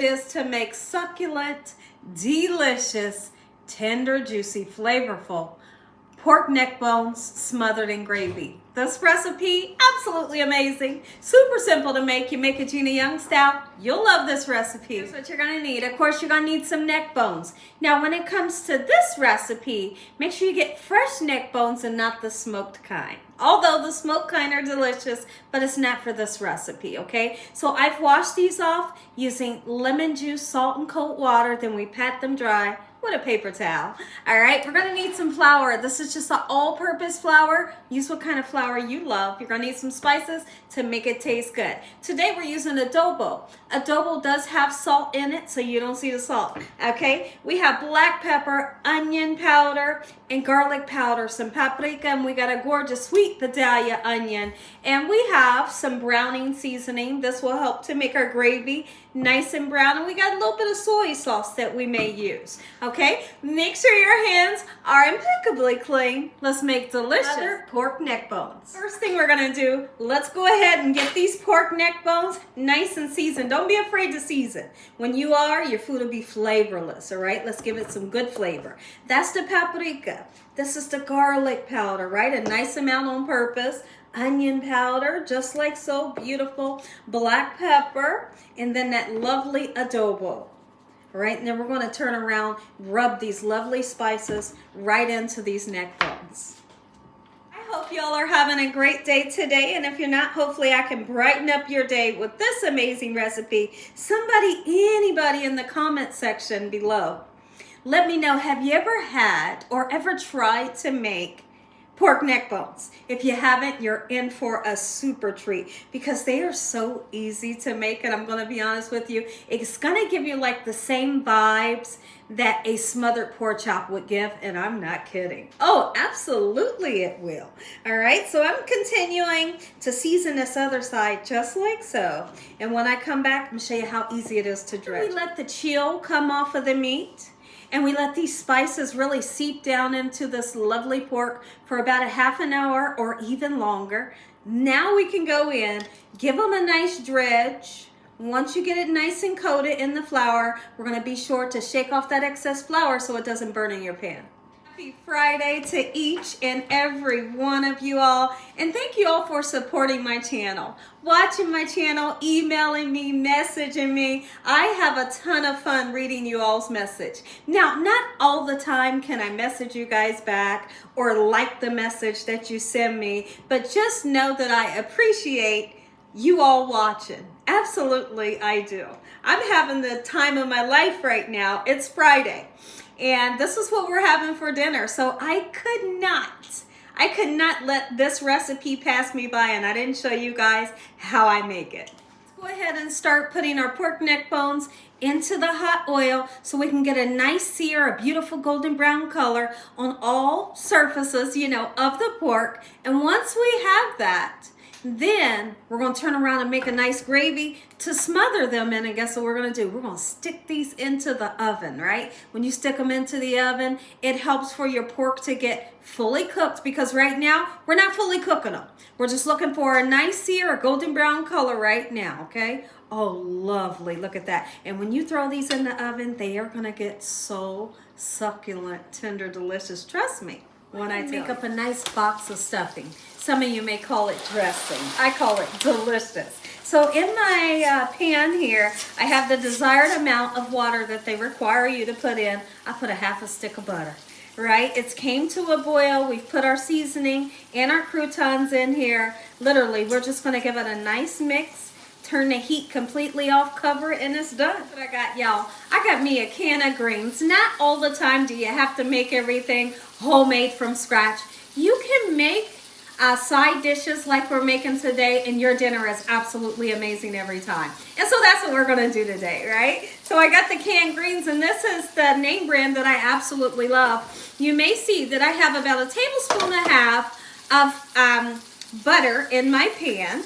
it is to make succulent, delicious, tender, juicy, flavorful pork neck bones smothered in gravy. This recipe, absolutely amazing. Super simple to make. You make a Gina Young style, you'll love this recipe. Here's what you're gonna need. Of course, you're gonna need some neck bones. Now, when it comes to this recipe, make sure you get fresh neck bones and not the smoked kind. Although the smoked kind are delicious, but it's not for this recipe, okay? So I've washed these off using lemon juice, salt, and cold water. Then we pat them dry with a paper towel. All right, we're gonna need some flour. This is just an all-purpose flour. Use what kind of flour you love. You're gonna need some spices to make it taste good. Today we're using adobo. Adobo does have salt in it, so you don't see the salt, okay? We have black pepper, onion powder, and garlic powder, some paprika, and we got a gorgeous sweet Vidalia onion. And we have some browning seasoning. This will help to make our gravy nice and brown. And we got a little bit of soy sauce that we may use, okay? Make sure your hands are impeccably clean. Let's make delicious pork neck bones. First thing we're gonna do, let's go ahead and get these pork neck bones nice and seasoned. Don't be afraid to season. When you are, your food will be flavorless, all right? Let's give it some good flavor. That's the paprika. This is the garlic powder, right? A nice amount on purpose. Onion powder, just like so, beautiful. Black pepper, and then that lovely adobo. All right, and then we're going to turn around, rub these lovely spices right into these neck bones. I hope y'all are having a great day today, and if you're not, hopefully I can brighten up your day with this amazing recipe. Anybody in the comment section below, let me know, have you ever had or ever tried to make pork neck bones? If you haven't, you're in for a super treat because they are so easy to make. And I'm going to be honest with you, it's going to give you like the same vibes that a smothered pork chop would give. And I'm not kidding. Oh, absolutely it will. All right. So I'm continuing to season this other side just like so. And when I come back, I'm going to show you how easy it is to dredge. We let the chill come off of the meat. And we let these spices really seep down into this lovely pork for about a half an hour or even longer. Now we can go in, give them a nice dredge. Once you get it nice and coated in the flour, we're going to be sure to shake off that excess flour so it doesn't burn in your pan. Happy Friday to each and every one of you all, and thank you all for supporting my channel, watching my channel, emailing me, messaging me. I have a ton of fun reading you all's message. Now, not all the time can I message you guys back or like the message that you send me, but just know that I appreciate you all watching. Absolutely, I do. I'm having the time of my life right now. It's Friday. And this is what we're having for dinner. So I could not let this recipe pass me by, and I didn't show you guys how I make it. Let's go ahead and start putting our pork neck bones into the hot oil so we can get a nice sear, a beautiful golden brown color on all surfaces, you know, of the pork. And once we have that, then we're going to turn around and make a nice gravy to smother them in. And guess what we're going to do? We're going to stick these into the oven, right? When you stick them into the oven, it helps for your pork to get fully cooked because right now we're not fully cooking them. We're just looking for a nice sear, a golden brown color right now, okay? Oh, lovely. Look at that. And when you throw these in the oven, they are going to get so succulent, tender, delicious. Trust me when I make up a nice box of stuffing. Some of you may call it dressing. I call it delicious. So in my pan here, I have the desired amount of water that they require you to put in. I put a half a stick of butter, right? It's came to a boil. We've put our seasoning and our croutons in here. Literally, we're just going to give it a nice mix. Turn the heat completely off, cover it, and it's done. That's what I got, y'all. I got me a can of greens. Not all the time do you have to make everything homemade from scratch. You can make side dishes like we're making today, and your dinner is absolutely amazing every time. And so that's what we're going to do today, right? So I got the canned greens, and this is the name brand that I absolutely love. You may see that I have about a tablespoon and a half of butter in my pan,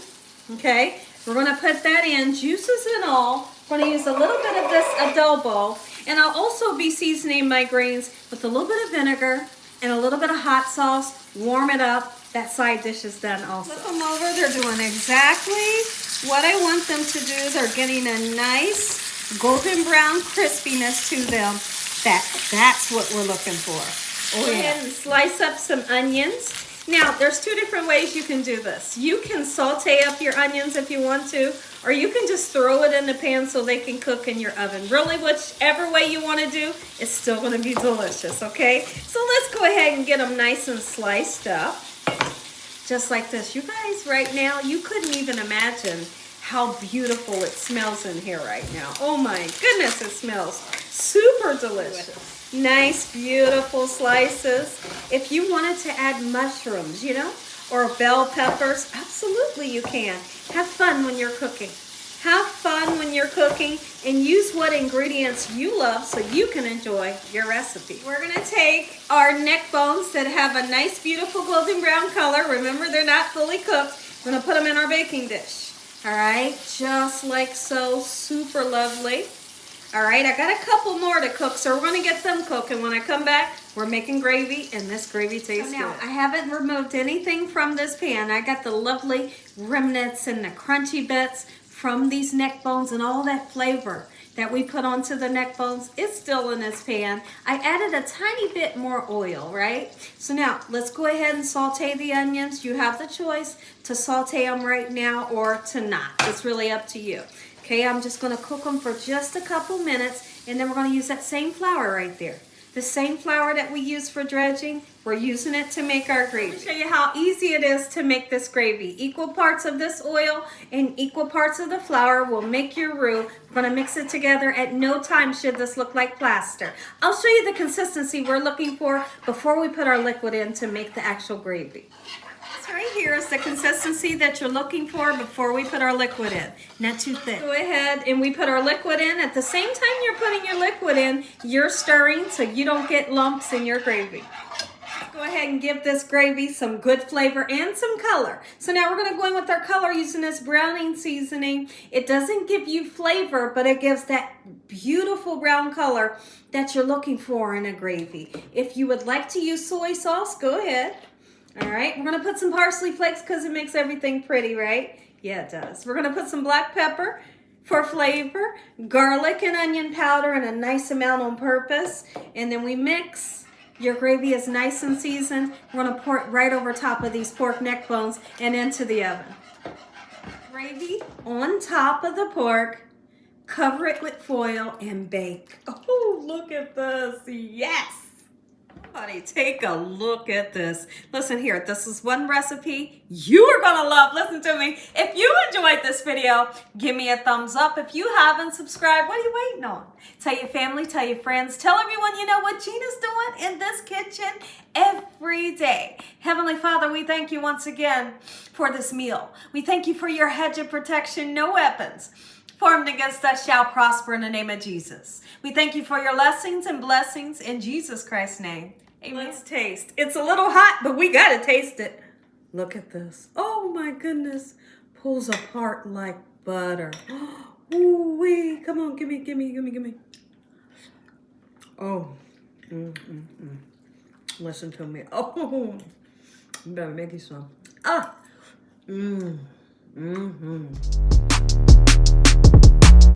okay? We're going to put that in, juices and all. We're going to use a little bit of this adobo, and I'll also be seasoning my greens with a little bit of vinegar and a little bit of hot sauce. Warm it up. That side dish is done also. Flip them over. They're doing exactly what I want them to do. They're getting a nice golden brown crispiness to them. That's what we're looking for. Go ahead and slice up some onions. Now, there's two different ways you can do this. You can saute up your onions if you want to, or you can just throw it in the pan so they can cook in your oven. Really, whichever way you want to do, it's still going to be delicious, okay? So let's go ahead and get them nice and sliced up, just like this. You guys, right now, you couldn't even imagine how beautiful it smells in here right now. Oh my goodness, it smells super delicious. Nice, beautiful slices. If you wanted to add mushrooms, you know, or bell peppers, absolutely you can. Have fun when you're cooking. Have fun when you're cooking and use what ingredients you love so you can enjoy your recipe. We're gonna take our neck bones that have a nice, beautiful golden brown color. Remember, they're not fully cooked. We're gonna put them in our baking dish. All right, just like so, super lovely. All right, I got a couple more to cook, so we're gonna get them cooked, and when I come back, we're making gravy, and this gravy tastes good. Now, I haven't removed anything from this pan. I got the lovely remnants and the crunchy bits from these neck bones and all that flavor that we put onto the neck bones. It's still in this pan. I added a tiny bit more oil, right? So now, let's go ahead and saute the onions. You have the choice to saute them right now or to not. It's really up to you. Okay, I'm just gonna cook them for just a couple minutes, and then we're gonna use that same flour right there. The same flour that we use for dredging, we're using it to make our gravy. Let me show you how easy it is to make this gravy. Equal parts of this oil and equal parts of the flour will make your roux. We're gonna mix it together. At no time should this look like plaster. I'll show you the consistency we're looking for before we put our liquid in to make the actual gravy. Right here is the consistency that you're looking for before we put our liquid in. Not too thick. Go ahead and we put our liquid in. At the same time you're putting your liquid in, you're stirring so you don't get lumps in your gravy. Go ahead and give this gravy some good flavor and some color. So now we're going to go in with our color using this browning seasoning. It doesn't give you flavor, but it gives that beautiful brown color that you're looking for in a gravy. If you would like to use soy sauce, go ahead. All right, we're gonna put some parsley flakes because it makes everything pretty, right? Yeah, it does. We're gonna put some black pepper for flavor, garlic and onion powder and a nice amount on purpose. And then we mix. Your gravy is nice and seasoned. We're gonna pour it right over top of these pork neck bones and into the oven. Gravy on top of the pork. Cover it with foil and bake. Oh, look at this, yes! Everybody, take a look at this. Listen here, this is one recipe you are gonna love. Listen to me. If you enjoyed this video, give me a thumbs up. If you haven't subscribed, what are you waiting on? Tell your family, tell your friends, tell everyone you know what Gina's doing in this kitchen every day. Heavenly Father, we thank you once again for this meal. We thank you for your hedge of protection, no weapons formed against us shall prosper in the name of Jesus. We thank you for your blessings and blessings in Jesus Christ's name. Amen. Let's taste. It's a little hot, but we gotta taste it. Look at this. Oh my goodness. Pulls apart like butter. Ooh wee. Come on, gimme. Oh. Listen to me. Oh. You better make you some. Ah.